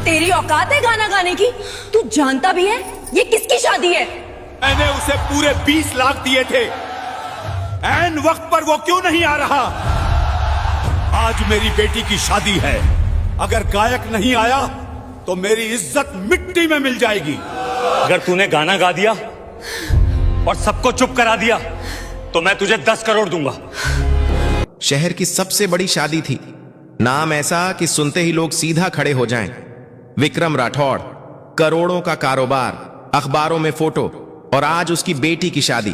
तेरी औकात है गाना गाने की? तू जानता भी है ये किसकी शादी है? मैंने उसे पूरे 20 लाख दिए थे। ऐन वक्त पर वो क्यों नहीं आ रहा? आज मेरी बेटी की शादी है। अगर गायक नहीं आया तो मेरी इज्जत मिट्टी में मिल जाएगी। अगर तूने गाना गा दिया और सबको चुप करा दिया तो मैं तुझे 10 करोड़ दूंगा। शहर की सबसे बड़ी शादी थी। नाम ऐसा कि सुनते ही लोग सीधा खड़े हो जाएं। विक्रम राठौड़, करोड़ों का कारोबार, अखबारों में फोटो, और आज उसकी बेटी की शादी।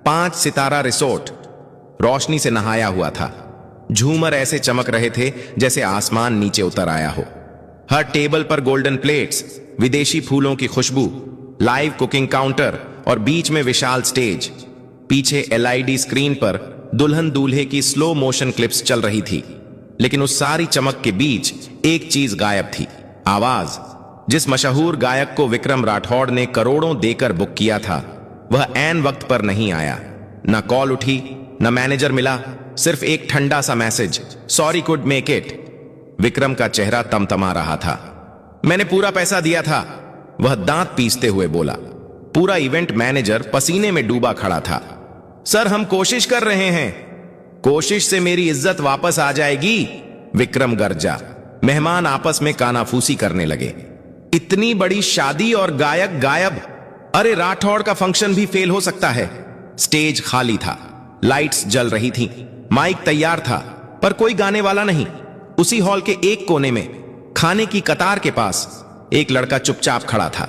5 सितारा रिसोर्ट, रोशनी से नहाया हुआ था। झूमर ऐसे चमक रहे थे जैसे आसमान नीचे उतर आया हो। हर टेबल पर गोल्डन प्लेट्स, विदेशी फूलों की खुशबू, लाइव कुकिंग काउंटर और बीच में विशाल स्टेज। पीछे एलईडी स्क्रीन पर दुल्हन दूल्हे की स्लो मोशन क्लिप्स चल रही थी। लेकिन उस सारी चमक के बीच एक चीज गायब थी, आवाज। जिस मशहूर गायक को विक्रम राठौड़ ने करोड़ों देकर बुक किया था, वह ऐन वक्त पर नहीं आया। न कॉल उठी, न मैनेजर मिला, सिर्फ एक ठंडा सा message, sorry could make it. Vikram का चेहरा तमतमा रहा था। मैंने पूरा पैसा दिया था, वह दांत पीसते हुए बोला। पूरा इवेंट मैनेजर पसीने में डूबा खड़ा था। सर, हम कोशिश कर रहे हैं। कोशिश से मेरी इज्जत वापस आ जाएगी, विक्रम गरजा। मेहमान आपस में कानाफूसी करने लगे। इतनी बड़ी शादी और गायक गायब। अरे, राठौड़ का फंक्शन भी फेल हो सकता है। स्टेज खाली था, लाइट्स जल रही थीं, माइक तैयार था, पर कोई गाने वाला नहीं। उसी हॉल के एक कोने में, खाने की कतार के पास, एक लड़का चुपचाप खड़ा था।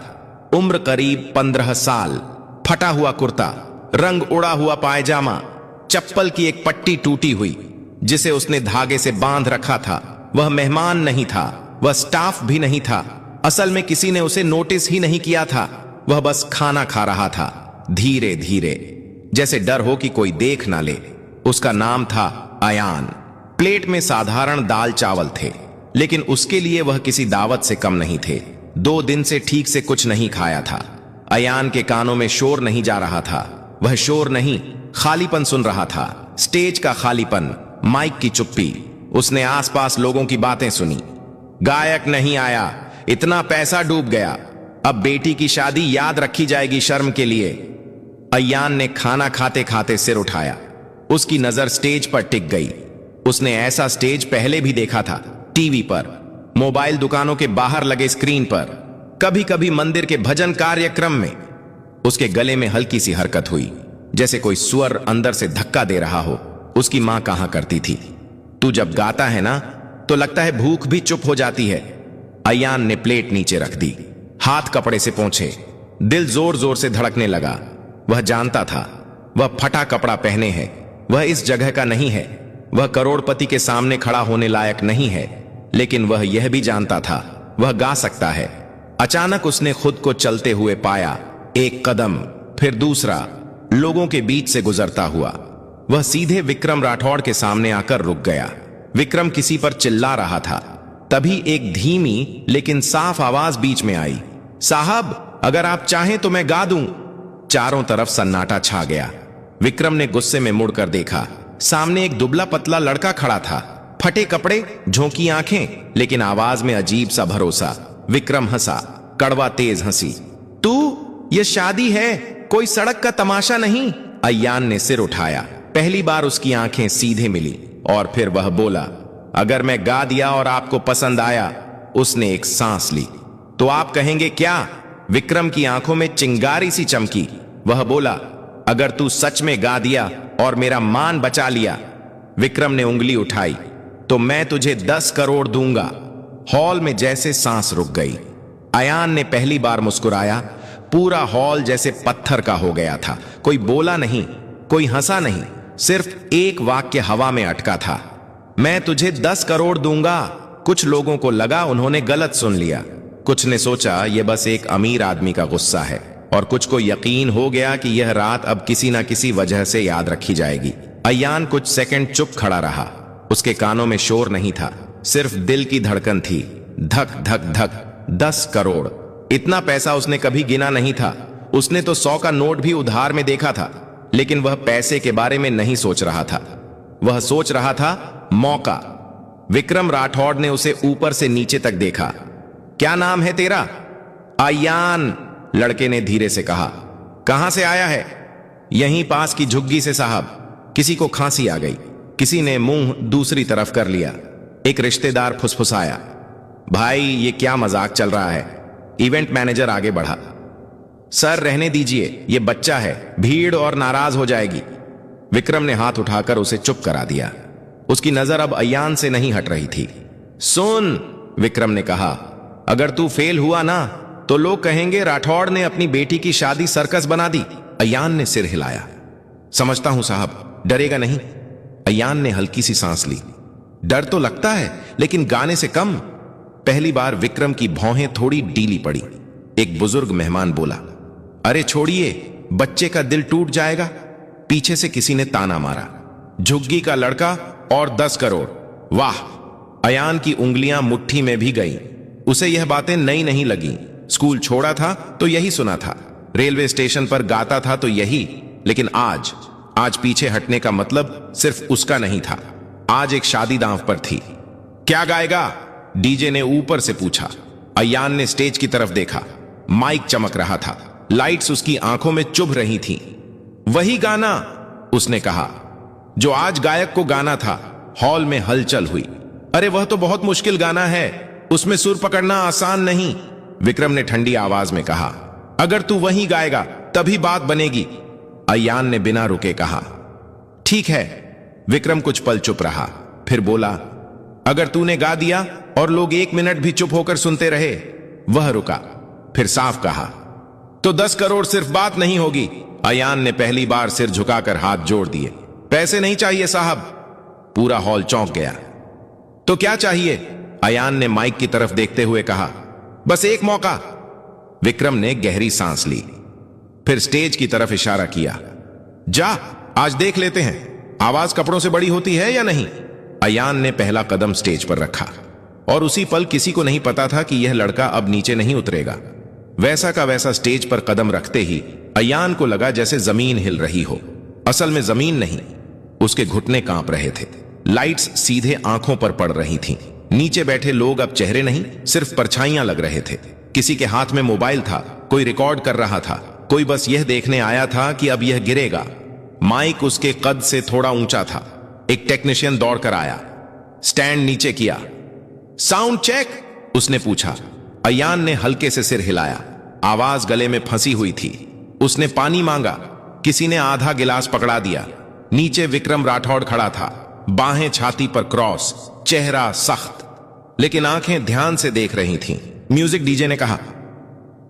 उम्र करीब 15 साल, फटा हुआ कुर्ता, रंग उड़ा हुआ पायजामा, चप्पल की एक पट्टी टूटी हुई जिसे उसने धागे से बांध रखा था। वह मेहमान नहीं था, वह स्टाफ भी नहीं था। असल में किसी ने उसे नोटिस ही नहीं किया था। वह बस खाना खा रहा था, धीरे धीरे, जैसे डर हो कि कोई देख ना ले। उसका नाम था अयान। प्लेट में साधारण दाल चावल थे, लेकिन उसके लिए वह किसी दावत से कम नहीं थे। 2 दिन से ठीक से कुछ नहीं खाया था। अयान के कानों में शोर नहीं जा रहा था। वह शोर नहीं, खालीपन सुन रहा था। स्टेज का खालीपन, माइक की चुप्पी। उसने आसपास लोगों की बातें सुनी। गायक नहीं आया, इतना पैसा डूब गया, अब बेटी की शादी याद रखी जाएगी शर्म के लिए। अयान ने खाना खाते खाते सिर उठाया। उसकी नजर स्टेज पर टिक गई। उसने ऐसा स्टेज पहले भी देखा था, टीवी पर, मोबाइल दुकानों के बाहर लगे स्क्रीन पर, कभी कभी मंदिर के भजन कार्यक्रम में। उसके गले में हल्की सी हरकत हुई, जैसे कोई स्वर अंदर से धक्का दे रहा हो। उसकी मां कहा करती थी, तू जब गाता है ना तो लगता है भूख भी चुप हो जाती है। अयान ने प्लेट नीचे रख दी, हाथ कपड़े से पोंछे। दिल जोर जोर से धड़कने लगा। वह जानता था वह फटा कपड़ा पहने है, वह इस जगह का नहीं है, वह करोड़पति के सामने खड़ा होने लायक नहीं है। लेकिन वह यह भी जानता था वह गा सकता है। अचानक उसने खुद को चलते हुए पाया, एक कदम, फिर दूसरा, लोगों के बीच से गुजरता हुआ। वह सीधे विक्रम राठौड़ के सामने आकर रुक गया। विक्रम किसी पर चिल्ला रहा था। तभी एक धीमी लेकिन साफ आवाज बीच में आई, साहब, अगर आप चाहें तो मैं गा दूं। चारों तरफ सन्नाटा छा गया। विक्रम ने गुस्से में मुड़कर देखा। सामने एक दुबला पतला लड़का खड़ा था, फटे कपड़े, झोंकी आंखें, लेकिन आवाज में अजीब सा भरोसा। विक्रम हंसा, कड़वा तेज हंसी। तू, ये शादी है, कोई सड़क का तमाशा नहीं। अयान ने सिर उठाया। पहली बार उसकी आंखें सीधे मिली और फिर वह बोला, अगर मैं गा दिया और आपको पसंद आया। उसने एक सांस ली। तो आप कहेंगे क्या? विक्रम की आंखों में चिंगारी सी चमकी। वह बोला, अगर तू सच में गा दिया और मेरा मान बचा लिया। विक्रम ने उंगली उठाई, तो मैं तुझे 10 करोड़ दूंगा। हॉल में जैसे सांस रुक गई। अयान ने पहली बार मुस्कुराया। पूरा हॉल जैसे पत्थर का हो गया था। कोई बोला नहीं, कोई हंसा नहीं, सिर्फ एक वाक्य हवा में अटका था, मैं तुझे 10 करोड़ दूंगा। कुछ लोगों को लगा उन्होंने गलत सुन लिया। कुछ ने सोचा यह बस एक अमीर आदमी का गुस्सा है, और कुछ को यकीन हो गया कि यह रात अब किसी ना किसी वजह से याद रखी जाएगी। अयान कुछ सेकंड चुप खड़ा रहा। उसके कानों में शोर नहीं था, सिर्फ दिल की धड़कन थी, धक धक धक। 10 करोड़, इतना पैसा उसने कभी गिना नहीं था। उसने तो 100 का नोट भी उधार में देखा था, लेकिन वह पैसे के बारे में नहीं सोच रहा था। वह सोच रहा था मौका। विक्रम राठौड़ ने उसे ऊपर से नीचे तक देखा। क्या नाम है तेरा? अयान, लड़के ने धीरे से कहा। कहां से आया है? यहीं पास की झुग्गी से साहब। किसी को खांसी आ गई, किसी ने मुंह दूसरी तरफ कर लिया। एक रिश्तेदार फुसफुसाया। भाई ये क्या मजाक चल रहा है? इवेंट मैनेजर आगे बढ़ा। सर रहने दीजिए, ये बच्चा है, भीड़ और नाराज हो जाएगी। विक्रम ने हाथ उठाकर उसे चुप करा दिया। उसकी नजर अब अयान से नहीं हट रही थी। सुन, विक्रम ने कहा, अगर तू फेल हुआ ना तो लोग कहेंगे राठौड़ ने अपनी बेटी की शादी सर्कस बना दी। अयान ने सिर हिलाया। समझता हूं साहब, डरेगा नहीं। अयान ने हल्की सी सांस ली। डर तो लगता है लेकिन गाने से कम। पहली बार विक्रम की भौहें थोड़ी डीली पड़ी। एक बुजुर्ग मेहमान बोला, अरे छोड़िए, बच्चे का दिल टूट जाएगा। पीछे से किसी ने ताना मारा, झुग्गी का लड़का और 10 करोड़। वाह! अयान की उंगलियां मुट्ठी में भी गईं। उसे यह बातें नई नहीं लगी। स्कूल छोड़ा था तो यही सुना था, रेलवे स्टेशन पर गाता था तो यही। लेकिन आज पीछे हटने का मतलब सिर्फ उसका नहीं था। आज एक शादी दांव पर थी। क्या गाएगा? डीजे ने ऊपर से पूछा। अयान ने स्टेज की तरफ देखा। माइक चमक रहा था, लाइट्स उसकी आंखों में चुभ रही थीं। वही गाना, उसने कहा, जो आज गायक को गाना था। हॉल में हलचल हुई। अरे वह तो बहुत मुश्किल गाना है, उसमें सुर पकड़ना आसान नहीं, विक्रम ने ठंडी आवाज में कहा। अगर तू वहीं गाएगा तभी बात बनेगी, अयान ने बिना रुके कहा। ठीक है। विक्रम कुछ पल चुप रहा, फिर बोला, अगर तूने गा दिया और लोग 1 मिनट भी चुप होकर सुनते रहे। वह रुका, फिर साफ कहा, तो 10 करोड़ सिर्फ बात नहीं होगी। अयान ने पहली बार सिर झुकाकर हाथ जोड़ दिए। पैसे नहीं चाहिए साहब। पूरा हॉल चौंक गया। तो क्या चाहिए? अयान ने माइक की तरफ देखते हुए कहा। बस एक मौका। विक्रम ने गहरी सांस ली, फिर स्टेज की तरफ इशारा किया। जा, आज देख लेते हैं आवाज कपड़ों से बड़ी होती है या नहीं। अयान ने पहला कदम स्टेज पर रखा और उसी पल किसी को नहीं पता था कि यह लड़का अब नीचे नहीं उतरेगा। वैसा का वैसा स्टेज पर कदम रखते ही अयान को लगा जैसे जमीन हिल रही हो। असल में जमीन नहीं, उसके घुटने कांप रहे थे। लाइट्स सीधे आंखों पर पड़ रही थीं। नीचे बैठे लोग अब चेहरे नहीं, सिर्फ परछाइयां लग रहे थे। किसी के हाथ में मोबाइल था, कोई रिकॉर्ड कर रहा था, कोई बस यह देखने आया था कि अब यह गिरेगा। माइक उसके कद से थोड़ा ऊंचा था। एक टेक्नीशियन दौड़कर आया, स्टैंड नीचे किया। साउंड चेक, उसने पूछा। अयान ने हल्के से सिर हिलाया। आवाज गले में फंसी हुई थी। उसने पानी मांगा, किसी ने आधा गिलास पकड़ा दिया। नीचे विक्रम राठौड़ खड़ा था, बाहें छाती पर क्रॉस, चेहरा सख्त, लेकिन आंखें ध्यान से देख रही थीं। म्यूजिक, डीजे ने कहा।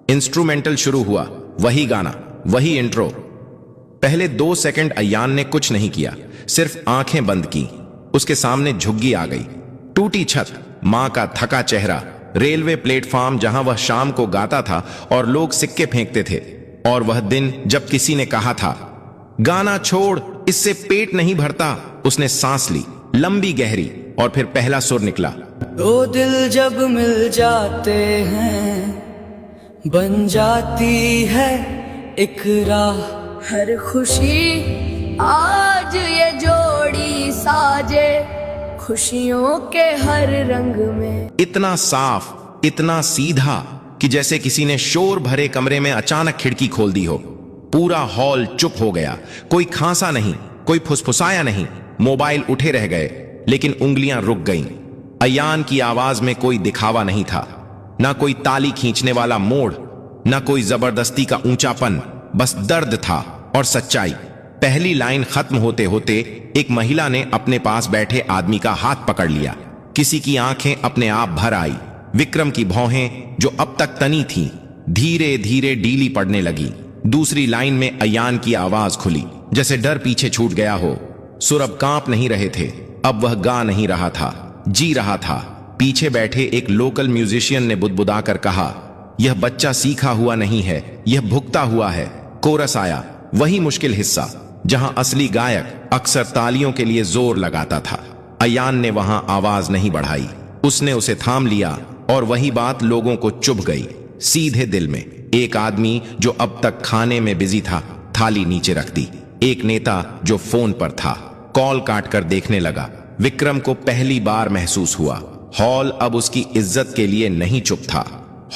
इंस्ट्रूमेंटल शुरू हुआ, वही गाना, वही इंट्रो। पहले 2 सेकंड अयान ने कुछ नहीं किया, सिर्फ आंखें बंद की। उसके सामने झुग्गी आ गई, टूटी छत, मां का थका चेहरा, रेलवे प्लेटफॉर्म जहां वह शाम को गाता था और लोग सिक्के फेंकते थे, और वह दिन जब किसी ने कहा था, गाना छोड़, इससे पेट नहीं भरता। उसने सांस ली, लंबी गहरी, और फिर पहला सुर निकला। 2 दिल जब मिल जाते हैं बन जाती है एक राह। हर खुशी आज ये जोड़ी साजे, खुशियों के हर रंग में। इतना साफ, इतना सीधा कि जैसे किसी ने शोर भरे कमरे में अचानक खिड़की खोल दी हो। पूरा हॉल चुप हो गया। कोई खांसा नहीं, कोई फुसफुसाया नहीं। मोबाइल उठे रह गए, लेकिन उंगलियां रुक गईं। अयान की आवाज में कोई दिखावा नहीं था, ना कोई ताली खींचने वाला मोड़, ना कोई जबरदस्ती का ऊंचापन, बस दर्द था और सच्चाई। पहली लाइन खत्म होते होते एक महिला ने अपने पास बैठे आदमी का हाथ पकड़ लिया। किसी की आंखें अपने आप भर आई। विक्रम की भौहें जो अब तक तनी थीं, धीरे धीरे डीली पड़ने लगी। दूसरी लाइन में अयान की आवाज खुली, जैसे डर पीछे छूट गया हो। सुर अब कांप नहीं रहे थे, अब वह गा नहीं रहा था, जी रहा था। पीछे बैठे एक लोकल म्यूजिशियन ने बुदबुदाकर कहा, यह बच्चा सीखा हुआ नहीं है, यह भुगता हुआ है। कोरस आया, वही मुश्किल हिस्सा जहां असली गायक अक्सर तालियों के लिए जोर लगाता था। अयान ने वहां आवाज नहीं बढ़ाई, उसने उसे थाम लिया, और वही बात लोगों को चुभ गई, सीधे दिल में। एक आदमी जो अब तक खाने में बिजी था, थाली नीचे रख दी। एक नेता जो फोन पर था, कॉल काटकर देखने लगा। विक्रम को पहली बार महसूस हुआ, हॉल अब उसकी इज्जत के लिए नहीं चुप था,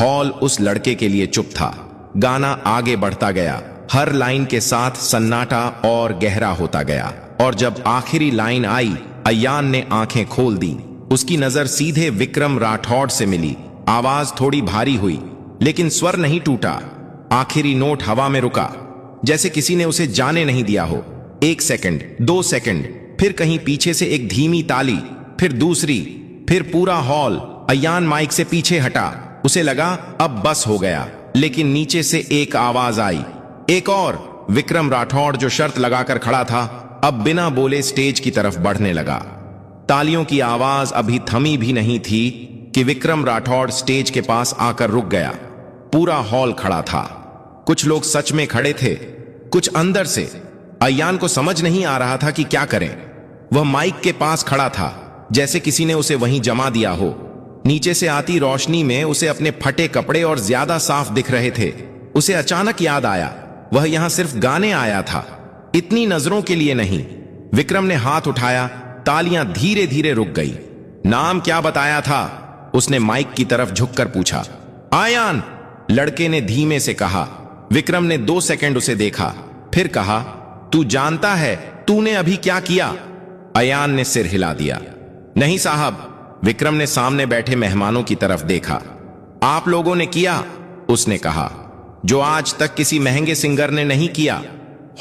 हॉल उस लड़के के लिए चुप था। गाना आगे बढ़ता गया, हर लाइन के साथ सन्नाटा और गहरा होता गया, और जब आखिरी लाइन आई, अयान ने आंखें खोल दी। उसकी नजर सीधे विक्रम राठौड़ से मिली। आवाज थोड़ी भारी हुई, लेकिन स्वर नहीं टूटा। आखिरी नोट हवा में रुका, जैसे किसी ने उसे जाने नहीं दिया हो। 1 सेकंड, 2 सेकंड, फिर कहीं पीछे से एक धीमी ताली, फिर दूसरी, फिर पूरा हॉल। अयान माइक से पीछे हटा, उसे लगा अब बस हो गया, लेकिन नीचे से एक आवाज आई, एक और। विक्रम राठौड़ जो शर्त लगाकर खड़ा था, अब बिना बोले स्टेज की तरफ बढ़ने लगा। तालियों की आवाज अभी थमी भी नहीं थी कि विक्रम राठौड़ स्टेज के पास आकर रुक गया। पूरा हॉल खड़ा था। कुछ लोग सच में खड़े थे, कुछ अंदर से। अयान को समझ नहीं आ रहा था कि क्या करें। वह माइक के पास खड़ा था, जैसे किसी ने उसे वहीं जमा दिया हो। नीचे से आती रोशनी में उसे अपने फटे कपड़े और ज्यादा साफ दिख रहे थे। उसे अचानक याद आया, वह यहां सिर्फ गाने आया था, इतनी नजरों के लिए नहीं। विक्रम ने हाथ उठाया, तालियां धीरे धीरे रुक गई। नाम क्या बताया था? उसने माइक की तरफ झुककर पूछा। आयान, लड़के ने धीमे से कहा। विक्रम ने 2 सेकंड उसे देखा, फिर कहा, तू जानता है तूने अभी क्या किया? अयान ने सिर हिला दिया। नहीं साहब। विक्रम ने सामने बैठे मेहमानों की तरफ देखा। आप लोगों ने किया, उसने कहा, जो आज तक किसी महंगे सिंगर ने नहीं किया।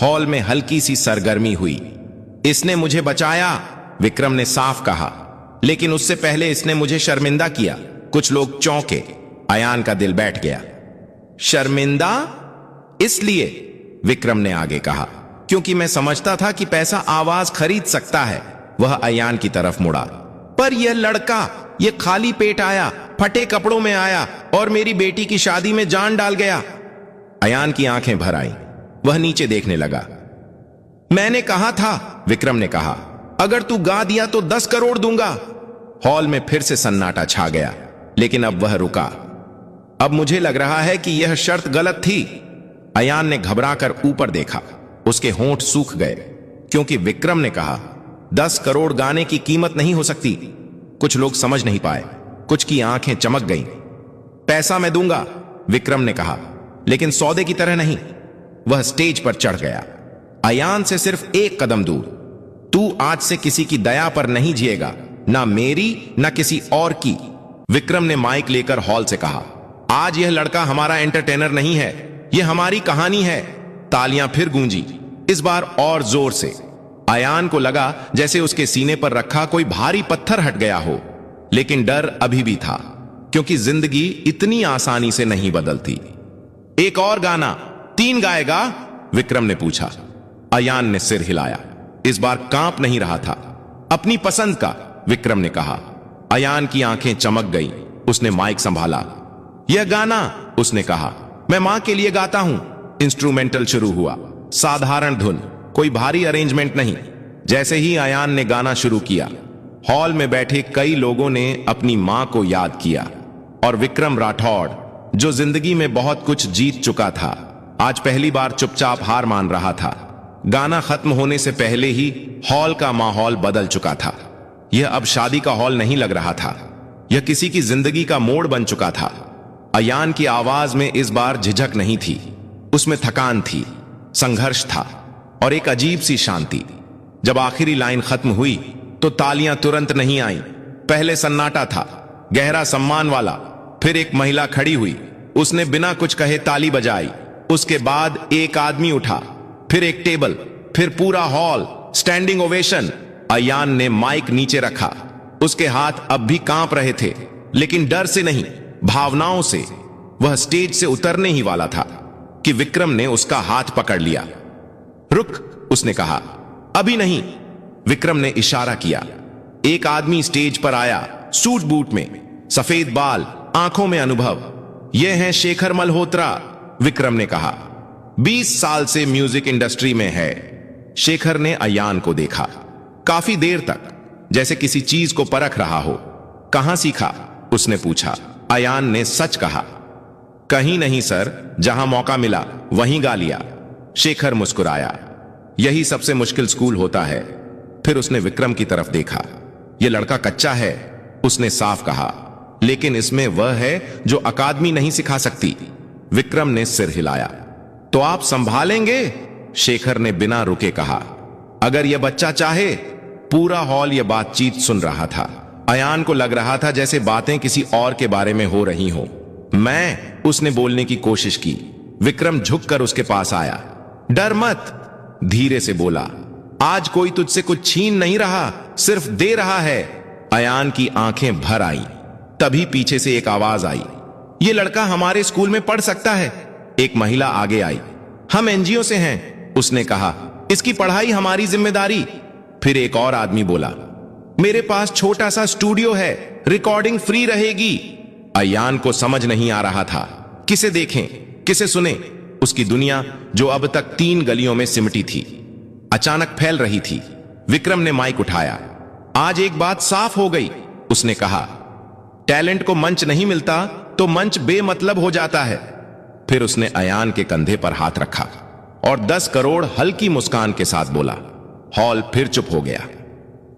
हॉल में हल्की सी सरगर्मी हुई। इसने मुझे बचाया, विक्रम ने साफ कहा, लेकिन उससे पहले इसने मुझे शर्मिंदा किया। कुछ लोग चौंके। अयान का दिल बैठ गया। शर्मिंदा इसलिए, विक्रम ने आगे कहा, क्योंकि मैं समझता था कि पैसा आवाज खरीद सकता है। वह अयान की तरफ मुड़ा। पर यह लड़का, यह खाली पेट आया, फटे कपड़ों में आया और मेरी बेटी की शादी में जान डाल गया। अयान की आंखें भर आईं। वह नीचे देखने लगा। मैंने कहा था, विक्रम ने कहा, अगर तू गा दिया तो 10 करोड़ दूंगा। हॉल में फिर से सन्नाटा छा गया, लेकिन अब वह रुका। अब मुझे लग रहा है कि यह शर्त गलत थी। अयान ने घबराकर ऊपर देखा। उसके होंठ सूख गए, क्योंकि विक्रम ने कहा, 10 करोड़ गाने की कीमत नहीं हो सकती। कुछ लोग समझ नहीं पाए, कुछ की आंखें चमक गईं। पैसा मैं दूंगा, विक्रम ने कहा, लेकिन सौदे की तरह नहीं। वह स्टेज पर चढ़ गया। अयान से सिर्फ 1 कदम दूर। तू आज से किसी की दया पर नहीं जिएगा, ना मेरी ना किसी और की। विक्रम ने माइक लेकर हॉल से कहा, आज यह लड़का हमारा एंटरटेनर नहीं है, यह हमारी कहानी है। तालियां फिर गूंजी, इस बार और जोर से। अयान को लगा जैसे उसके सीने पर रखा कोई भारी पत्थर हट गया हो, लेकिन डर अभी भी था, क्योंकि जिंदगी इतनी आसानी से नहीं बदलती। एक और गाना 3 गाएगा? विक्रम ने पूछा। अयान ने सिर हिलाया। इस बार कांप नहीं रहा था। अपनी पसंद का, विक्रम ने कहा। अयान की आंखें चमक गई। उसने माइक संभाला। यह गाना, उसने कहा, मैं मां के लिए गाता हूं। इंस्ट्रूमेंटल शुरू हुआ। साधारण धुन, कोई भारी अरेंजमेंट नहीं। जैसे ही अयान ने गाना शुरू किया, हॉल में बैठे कई लोगों ने अपनी मां को याद किया। और विक्रम राठौड़, जो जिंदगी में बहुत कुछ जीत चुका था, आज पहली बार चुपचाप हार मान रहा था। गाना खत्म होने से पहले ही हॉल का माहौल बदल चुका था। यह अब शादी का हॉल नहीं लग रहा था, यह किसी की जिंदगी का मोड़ बन चुका था। अयान की आवाज में इस बार झिझक नहीं थी, उसमें थकान थी, संघर्ष था और एक अजीब सी शांति। जब आखिरी लाइन खत्म हुई तो तालियां तुरंत नहीं आईं। पहले सन्नाटा था, गहरा सम्मान वाला। फिर एक महिला खड़ी हुई, उसने बिना कुछ कहे ताली बजाई। उसके बाद एक आदमी उठा, फिर एक टेबल, फिर पूरा हॉल, स्टैंडिंग ओवेशन। अयान ने माइक नीचे रखा। उसके हाथ अब भी कांप रहे थे, लेकिन डर से नहीं, भावनाओं से। वह स्टेज से उतरने ही वाला था कि विक्रम ने उसका हाथ पकड़ लिया। रुक, उसने कहा। अभी नहीं, विक्रम ने इशारा किया। एक आदमी स्टेज पर आया, सूट बूट में, सफेद बाल, आंखों में अनुभव। यह है शेखर मल्होत्रा, विक्रम ने कहा। 20 साल से म्यूजिक इंडस्ट्री में है। शेखर ने अयान को देखा, काफी देर तक, जैसे किसी चीज को परख रहा हो। कहां सीखा? उसने पूछा। अयान ने सच कहा। कहीं नहीं सर, जहां मौका मिला वहीं गा लिया। शेखर मुस्कुराया। यही सबसे मुश्किल स्कूल होता है। फिर उसने विक्रम की तरफ देखा। यह लड़का कच्चा है, उसने साफ कहा, लेकिन इसमें वह है जो अकादमी नहीं सिखा सकती। विक्रम ने सिर हिलाया। तो आप संभालेंगे? शेखर ने बिना रुके कहा। अगर यह बच्चा चाहे। पूरा हॉल यह बातचीत सुन रहा था। अयान को लग रहा था जैसे बातें किसी और के बारे में हो रही हों। उसने बोलने की कोशिश की। विक्रम झुककर उसके पास आया। डर मत, धीरे से बोला। आज कोई तुझसे कुछ छीन नहीं रहा, सिर्फ दे रहा है। अयान की आंखें भर आई। तभी पीछे से एक आवाज आई, ये लड़का हमारे स्कूल में पढ़ सकता है। एक महिला आगे आई। हम एनजीओ से हैं, उसने कहा। इसकी पढ़ाई हमारी जिम्मेदारी। फिर एक और आदमी बोला, मेरे पास छोटा सा स्टूडियो है, रिकॉर्डिंग फ्री रहेगी। अयान को समझ नहीं आ रहा था, किसे देखें, किसे सुने। उसकी दुनिया जो अब तक 3 गलियों में सिमटी थी, अचानक फैल रही थी। विक्रम ने माइक उठाया। आज एक बात साफ हो गई, उसने कहा। टैलेंट को मंच नहीं मिलता तो मंच बेमतलब हो जाता है। फिर उसने अयान के कंधे पर हाथ रखा और 10 करोड़ हल्की मुस्कान के साथ बोला। हॉल फिर चुप हो गया।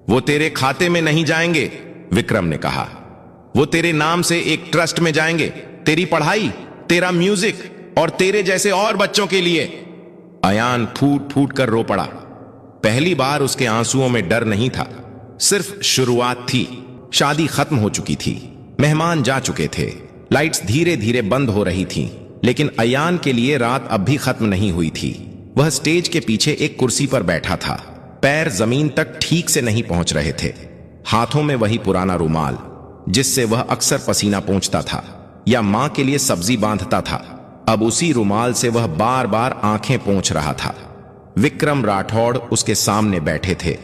वो तेरे खाते में नहीं जाएंगे, विक्रम ने कहा। वो तेरे नाम से एक ट्रस्ट में जाएंगे, तेरी पढ़ाई, तेरा म्यूजिक और तेरे जैसे और बच्चों के लिए। अयान फूट फूट कर रो पड़ा। पहली बार उसके आंसुओं में डर नहीं था, सिर्फ शुरुआत थी। शादी खत्म हो चुकी थी, मेहमान जा चुके थे, लाइट्स धीरे धीरे बंद हो रही थीं, लेकिन अयान के लिए रात अब भी खत्म नहीं हुई थी। वह स्टेज के पीछे एक कुर्सी पर बैठा था। पैर जमीन तक ठीक से नहीं पहुंच रहे थे। हाथों में वही पुराना रुमाल जिससे वह अक्सर पसीना पोंछता था या मां के लिए सब्जी बांधता था। अब उसी रुमाल से वह बार बार आंखें पोंछ रहा था। विक्रम राठौड़ उसके सामने बैठे थे।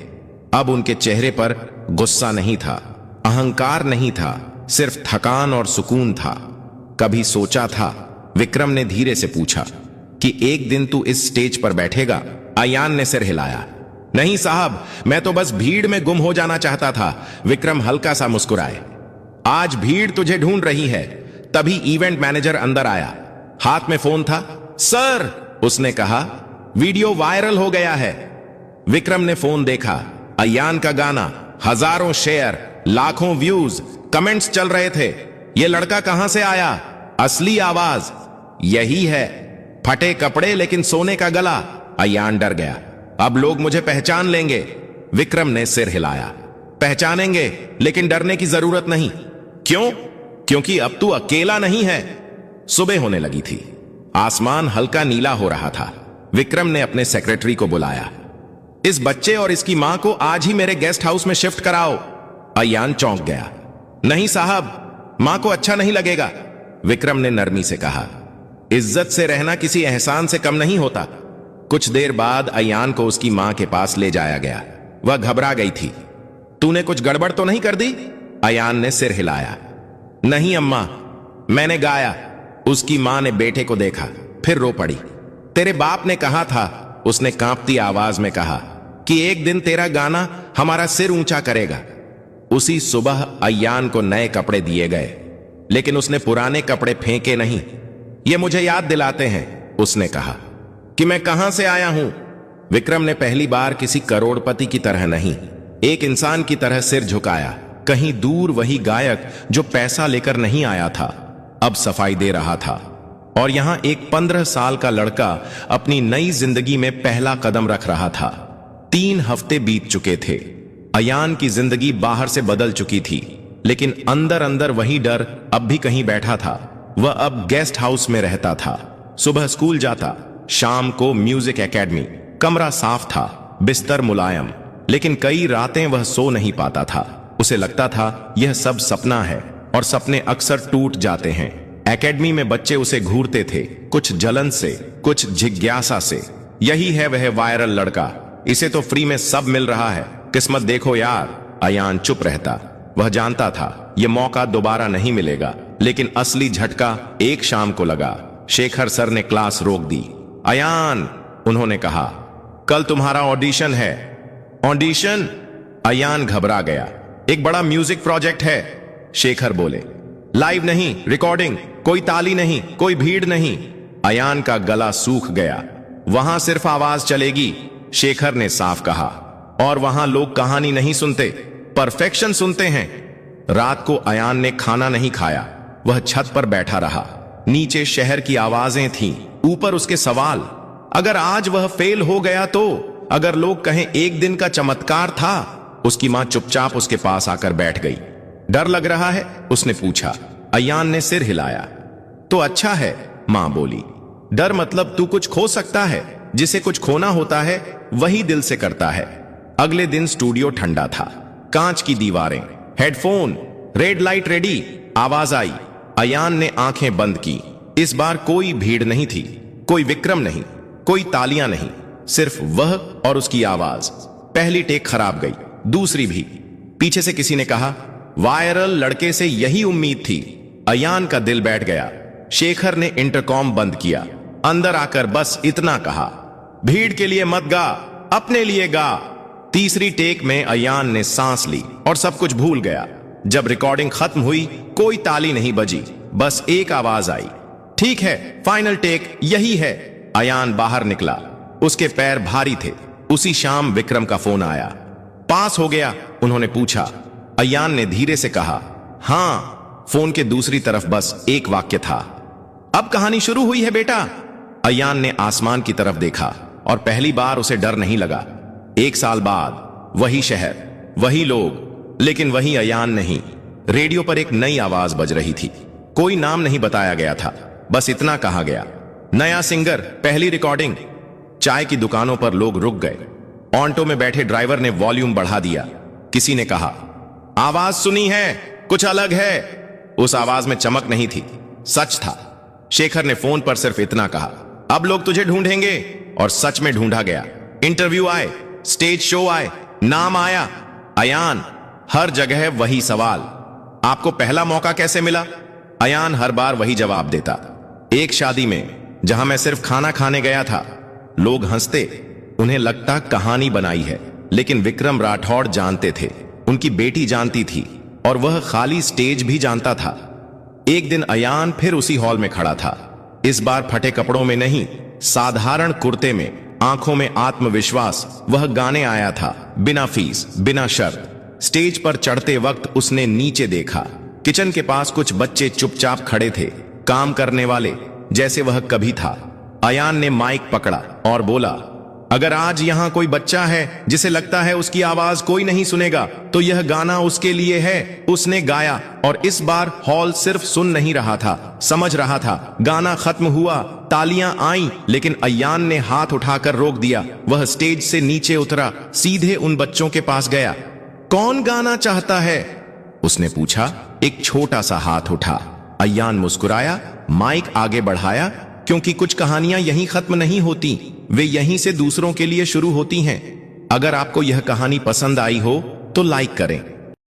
अब उनके चेहरे पर गुस्सा नहीं था, अहंकार नहीं था, सिर्फ थकान और सुकून था। कभी सोचा था? विक्रम ने धीरे से पूछा कि एक दिन तू इस स्टेज पर बैठेगा? अयान ने सिर हिलाया। नहीं साहब, मैं तो बस भीड़ में गुम हो जाना चाहता था। विक्रम हल्का सा मुस्कुराए। आज भीड़ तुझे ढूंढ रही है। तभी इवेंट मैनेजर अंदर आया, हाथ में फोन था। सर, उसने कहा, वीडियो वायरल हो गया है। विक्रम ने फोन देखा। अयान का गाना, हजारों शेयर, लाखों व्यूज, कमेंट्स चल रहे थे। यह लड़का कहां से आया? असली आवाज यही है। फटे कपड़े लेकिन सोने का गला। अयान डर गया। अब लोग मुझे पहचान लेंगे। विक्रम ने सिर हिलाया। पहचानेंगे, लेकिन डरने की जरूरत नहीं। क्यों? क्योंकि अब तू अकेला नहीं है। सुबह होने लगी थी। आसमान हल्का नीला हो रहा था। विक्रम ने अपने सेक्रेटरी को बुलाया। इस बच्चे और इसकी मां को आज ही मेरे गेस्ट हाउस में शिफ्ट कराओ। अयान चौंक गया। नहीं साहब, मां को अच्छा नहीं लगेगा, विक्रम ने नरमी से कहा। इज्जत से रहना किसी एहसान से कम नहीं होता। कुछ देर बाद अयान को उसकी मां के पास ले जाया गया। वह घबरा गई थी। तूने कुछ गड़बड़ तो नहीं कर दी? अयान ने सिर हिलाया। नहीं अम्मा, मैंने गाया। उसकी मां ने बेटे को देखा, फिर रो पड़ी। तेरे बाप ने कहा था, उसने कांपती आवाज में कहा, कि एक दिन तेरा गाना हमारा सिर ऊंचा करेगा। उसी सुबह अयान को नए कपड़े दिए गए, लेकिन उसने पुराने कपड़े फेंके नहीं। ये मुझे याद दिलाते हैं, उसने कहा, कि मैं कहां से आया हूं। विक्रम ने पहली बार किसी करोड़पति की तरह नहीं, एक इंसान की तरह सिर झुकाया। कहीं दूर वही गायक जो पैसा लेकर नहीं आया था, अब सफाई दे रहा था। और यहां एक 15 साल का लड़का अपनी नई जिंदगी में पहला कदम रख रहा था। 3 हफ्ते बीत चुके थे। अयान की जिंदगी बाहर से बदल चुकी थी, लेकिन अंदर अंदर वही डर अब भी कहीं बैठा था। वह अब गेस्ट हाउस में रहता था। सुबह स्कूल जाता, शाम को म्यूजिक एकेडमी। कमरा साफ था, बिस्तर मुलायम, लेकिन कई रातें वह सो नहीं पाता था। उसे लगता था यह सब सपना है, और सपने अक्सर टूट जाते हैं। एकेडमी में बच्चे उसे घूरते थे, कुछ जलन से, कुछ जिज्ञासा से। यही है वह वायरल लड़का, इसे तो फ्री में सब मिल रहा है, किस्मत देखो यार। अयान चुप रहता। वह जानता था यह मौका दोबारा नहीं मिलेगा, लेकिन असली झटका एक शाम को लगा। शेखर सर ने क्लास रोक दी। अयान, उन्होंने कहा, कल तुम्हारा ऑडिशन है। ऑडिशन? अयान घबरा गया। एक बड़ा म्यूजिक प्रोजेक्ट है, शेखर बोले। लाइव नहीं, रिकॉर्डिंग, कोई ताली नहीं, कोई भीड़ नहीं। अयान का गला सूख गया। वहां सिर्फ आवाज चलेगी, शेखर ने साफ कहा। और वहां लोग कहानी नहीं सुनते, परफेक्शन सुनते हैं। रात को अयान ने खाना नहीं खाया। वह छत पर बैठा रहा। नीचे शहर की आवाजें थीं, ऊपर उसके सवाल। अगर आज वह फेल हो गया तो, अगर लोग कहें एक दिन का चमत्कार था। उसकी मां चुपचाप उसके पास आकर बैठ गई। डर लग रहा है? उसने पूछा। अयान ने सिर हिलाया। तो अच्छा है, मां बोली। डर मतलब तू कुछ खो सकता है। जिसे कुछ खोना होता है वही दिल से करता है। अगले दिन स्टूडियो ठंडा था। कांच की दीवारें, हेडफोन, रेड लाइट रेडी। आवाज आई। अयान ने आंखें बंद की। इस बार कोई भीड़ नहीं थी, कोई विक्रम नहीं, कोई तालियां नहीं, सिर्फ वह और उसकी आवाज। पहली टेक खराब गई, दूसरी भी। पीछे से किसी ने कहा, वायरल लड़के से यही उम्मीद थी। अयान का दिल बैठ गया। शेखर ने इंटरकॉम बंद किया। अंदर आकर बस इतना कहा, भीड़ के लिए मत गा, अपने लिए गा। तीसरी टेक में अयान ने सांस ली और सब कुछ भूल गया। जब रिकॉर्डिंग खत्म हुई, कोई ताली नहीं बजी, बस एक आवाज आई, ठीक है, फाइनल टेक यही है। अयान बाहर निकला। उसके पैर भारी थे। उसी शाम विक्रम का फोन आया। पास हो गया? उन्होंने पूछा। अयान ने धीरे से कहा, हां। फोन के दूसरी तरफ बस एक वाक्य था, अब कहानी शुरू हुई है बेटा। अयान ने आसमान की तरफ देखा और पहली बार उसे डर नहीं लगा। 1 साल बाद वही शहर, वही लोग, लेकिन वही अयान नहीं। रेडियो पर एक नई आवाज बज रही थी। कोई नाम नहीं बताया गया था, बस इतना कहा गया, नया सिंगर, पहली रिकॉर्डिंग। चाय की दुकानों पर लोग रुक गए। ऑटो में बैठे ड्राइवर ने वॉल्यूम बढ़ा दिया। किसी ने कहा, आवाज सुनी है, कुछ अलग है। उस आवाज में चमक नहीं थी, सच था। शेखर ने फोन पर सिर्फ इतना कहा, अब लोग तुझे ढूंढेंगे। और सच में ढूंढा गया। इंटरव्यू आए, स्टेज शो आए, नाम आया। अयान। हर जगह वही सवाल, आपको पहला मौका कैसे मिला? अयान हर बार वही जवाब देता, एक शादी में जहां मैं सिर्फ खाना खाने गया था। लोग हंसते, उन्हें लगता कहानी बनाई है। लेकिन विक्रम राठौड़ जानते थे, उनकी बेटी जानती थी, और वह खाली स्टेज भी जानता था। एक दिन अयान फिर उसी हॉल में खड़ा था। इस बार फटे कपड़ों में नहीं, साधारण कुर्ते में, आंखों में आत्मविश्वास। वह गाने आया था, बिना फीस, बिना शर्त। स्टेज पर चढ़ते वक्त उसने नीचे देखा। किचन के पास कुछ बच्चे चुपचाप खड़े थे, काम करने वाले, जैसे वह कभी था। अयान ने माइक पकड़ा और बोला, अगर आज यहां कोई बच्चा है जिसे लगता है उसकी आवाज कोई नहीं सुनेगा, तो यह गाना उसके लिए है। उसने गाया और इस बार हॉल सिर्फ सुन नहीं रहा था, समझ रहा था। गाना खत्म हुआ, तालियां आईं, लेकिन अयान ने हाथ उठाकर रोक दिया। वह स्टेज से नीचे उतरा, सीधे उन बच्चों के पास गया। कौन गाना चाहता है? उसने पूछा। एक छोटा सा हाथ उठा। अयान मुस्कुराया, माइक आगे बढ़ाया, क्योंकि कुछ कहानियां यहीं खत्म नहीं होती, वे यहीं से दूसरों के लिए शुरू होती हैं। अगर आपको यह कहानी पसंद आई हो तो लाइक करें,